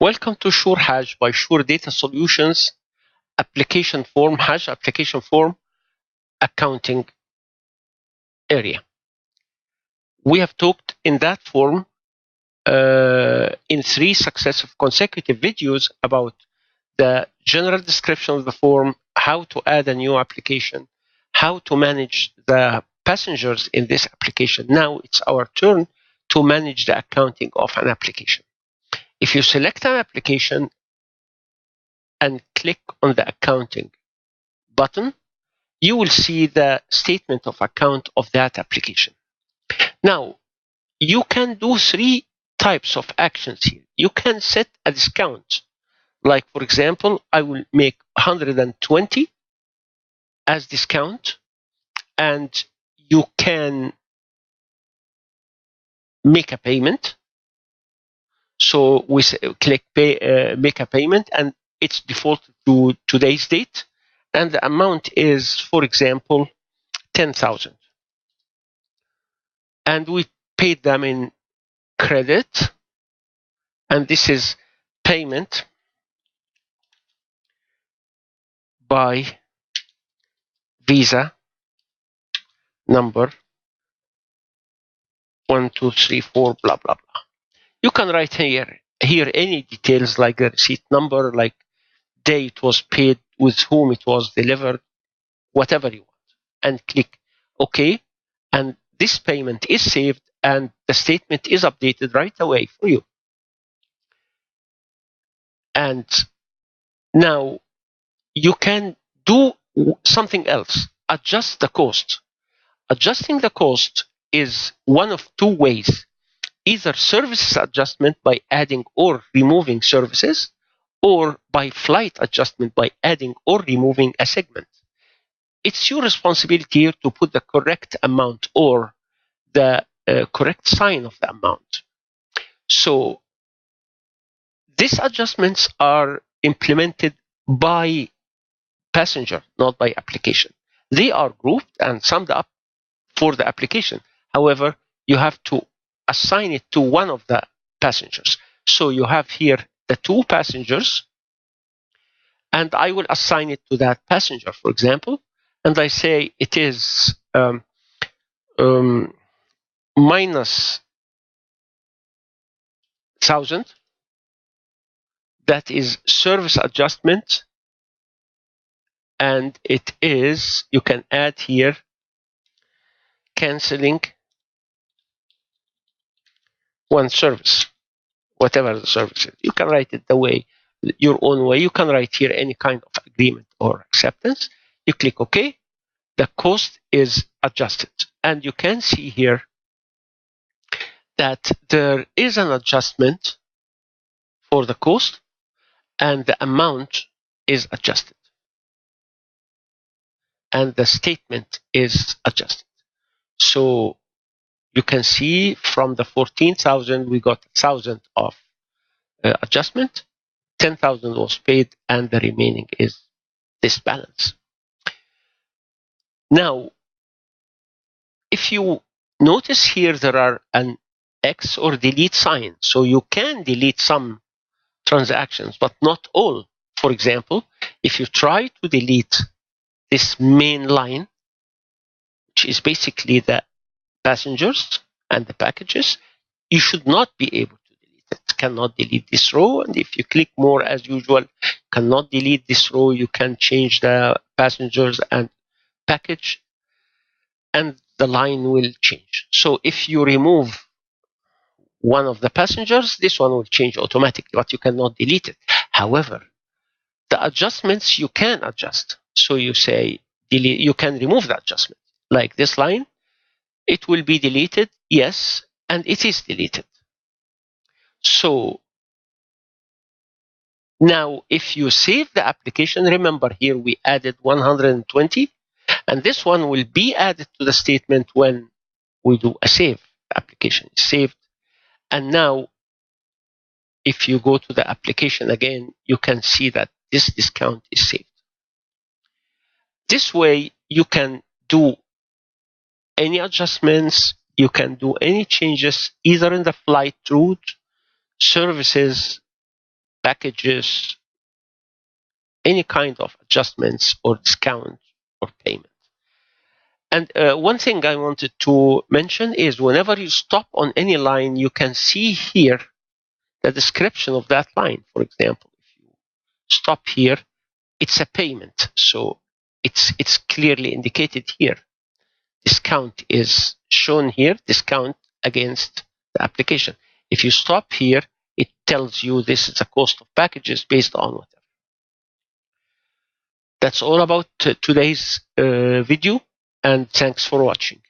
Welcome to Sure Hajj by Sure Data Solutions application form, Hajj application form accounting area. We have talked in that form in 3 successive consecutive videos about the general description of the form, how to add a new application, how to manage the passengers in this application. Now it's our turn to manage the accounting of an application. If you select an application and click on the accounting button, you will see the statement of account of that application. Now, you can do 3 types of actions here. You can set a discount. Like, for example, I will make 120 as discount, and you can make a payment. So we click pay, make a payment, and it's defaulted to today's date. And the amount is, for example, 10,000. And we paid them in credit, and this is payment by Visa number 1234 blah blah blah. You can write here any details like the receipt number, like day it was paid, with whom it was delivered, whatever you want, and click OK. And this payment is saved, and the statement is updated right away for you. And now you can do something else. Adjust the cost. Adjusting the cost is one of 2 ways. Either services adjustment by adding or removing services, or by flight adjustment by adding or removing a segment. It's your responsibility here to put the correct amount or the correct sign of the amount. So these adjustments are implemented by passenger, not by application. They are grouped and summed up for the application. However, you have to assign it to one of the passengers. So you have here the 2 passengers, and I will assign it to that passenger, for example, and I say it is minus 1,000. That is service adjustment, and it is, you can add here, canceling one service, whatever the service is. You can write it the way, your own way. You can write here any kind of agreement or acceptance. You click OK. The cost is adjusted. And you can see here that there is an adjustment for the cost, and the amount is adjusted. And the statement is adjusted. So you can see from the 14,000, we got 1,000 of adjustment, 10,000 was paid, and the remaining is this balance. Now, if you notice here, there are an X or delete sign. So you can delete some transactions, but not all. For example, if you try to delete this main line, which is basically the passengers and the packages, you should not be able to delete it. Cannot delete this row. And if you click more as usual, cannot delete this row. You can change the passengers and package, and the line will change. So if you remove one of the passengers, this one will change automatically, but you cannot delete it. However, the adjustments you can adjust. So you say delete, you can remove the adjustment. Like this line, it will be deleted, yes, and it is deleted. So now if you save the application, remember here we added 120, and this one will be added to the statement when we do a save. The application is saved. And now if you go to the application again, you can see that this discount is saved. This way you can do any adjustments, you can do any changes either in the flight route, services, packages, any kind of adjustments or discount or payment. And one thing I wanted to mention is whenever you stop on any line, you can see here the description of that line. For example, if you stop here, it's a payment. So it's clearly indicated here. Discount is shown here, discount against the application. If you stop here, it tells you this is the cost of packages based on whatever. That's all about today's video, and thanks for watching.